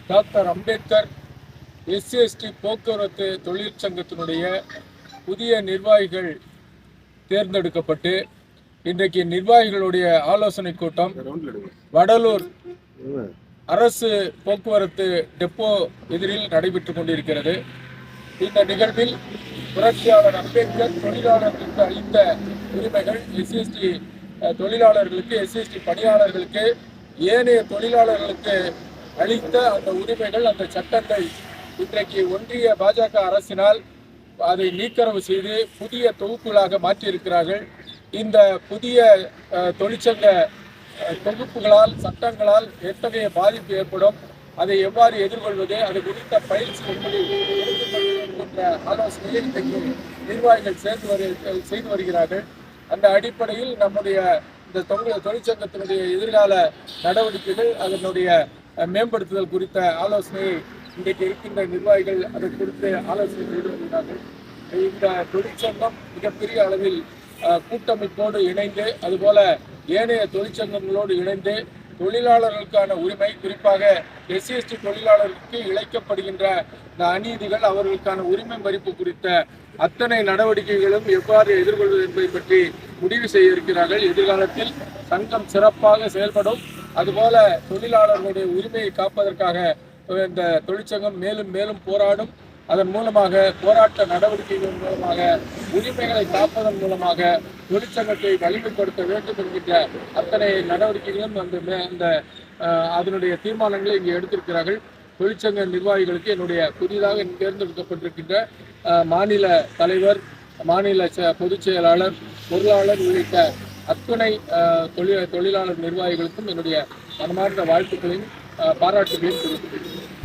Doctor Ambedkar SC போக்குவரத்து தொழிற்சங்கத்தினுடைய புதிய நிர்வாகிகள் தேர்ந்தெடுக்கப்பட்டு இன்றைக்கு நிர்வாகிகளுடைய ஆலோசனை கூட்டம் வடலூர் அரசு போக்குவரத்து டெப்போ எதிரில் நடைபெற்றுக் கொண்டிருக்கிறது. இந்த நிகழ்வில் புரட்சியாளர் அம்பேத்கர் தொழிலாளர்களுக்கு அளித்த உரிமைகள் எஸ்சி தொழிலாளர்களுக்கு எஸ்சி பணியாளர்களுக்கு ஏனைய தொழிலாளர்களுக்கு அளித்த அந்த உரிமைகள் அந்த சட்டங்கள் இன்றைக்கு ஒன்றிய பாஜக அரசினால் அதை நீக்கரவு செய்து புதிய தொகுப்புகளாக மாற்றியிருக்கிறார்கள். இந்த புதிய தொழிற்சங்க தொகுப்புகளால் சட்டங்களால் எத்தகைய பாதிப்பு ஏற்படும், அதை எவ்வாறு எதிர்கொள்வது, அது குறித்த பயிற்சி எப்படி என்ற ஆலோசனையை இன்றைக்கு நிர்வாகிகள் செய்து வருகிறார்கள். அந்த அடிப்படையில் நம்முடைய இந்த தொழிற்சங்கத்தினுடைய எதிர்கால நடவடிக்கைகள் அதனுடைய மேம்படுத்துதல் குறித்த ஆலோசனையை இன்றைக்கு இருக்கின்ற நிர்வாகிகள் அதை குறித்து ஆலோசனை செய்து வருகிறார்கள். இந்த தொழிற்சங்கம் மிகப்பெரிய அளவில் கூட்டமைப்போடு இணைந்து அதுபோல ஏனைய தொழிற்சங்கங்களோடு இணைந்து தொழிலாளர்களுக்கான உரிமை, குறிப்பாக எஸ்சி தொழிலாளர்களுக்கு இழைக்கப்படுகின்ற இந்த அநீதிகள், அவர்களுக்கான உரிமை மதிப்பு குறித்த அத்தனை நடவடிக்கைகளும் எவ்வாறு எதிர்கொள்வது என்பதை பற்றி முடிவு செய்ய இருக்கிறார்கள். எதிர்காலத்தில் சங்கம் சிறப்பாக செயல்படும். அதுபோல தொழிலாளர்களுடைய உரிமையை காப்பதற்காக இந்த தொழிற்சங்கம் மேலும் மேலும் போராடும். அதன் மூலமாக போராட்ட நடவடிக்கைகள் மூலமாக உரிமைகளை காப்பதன் மூலமாக தொழிற்சங்கத்தை வலிமைப்படுத்த வேண்டும் என்கின்ற அத்தனை நடவடிக்கைகளும் அந்த அதனுடைய தீர்மானங்களை இங்கே எடுத்திருக்கிறார்கள். தொழிற்சங்க நிர்வாகிகளுக்கு என்னுடைய புதிதாக தேர்ந்தெடுக்கப்பட்டிருக்கின்ற மாநில தலைவர், மாநில பொதுச் செயலாளர், பொருளாளர் உள்ளிட்ட அத்துணை தொழிலாளர் நிர்வாகிகளுக்கும் என்னுடைய மனமார்ந்த வாழ்த்துக்களையும் பாராட்டுகளையும் தெரிவித்துள்ளேன்.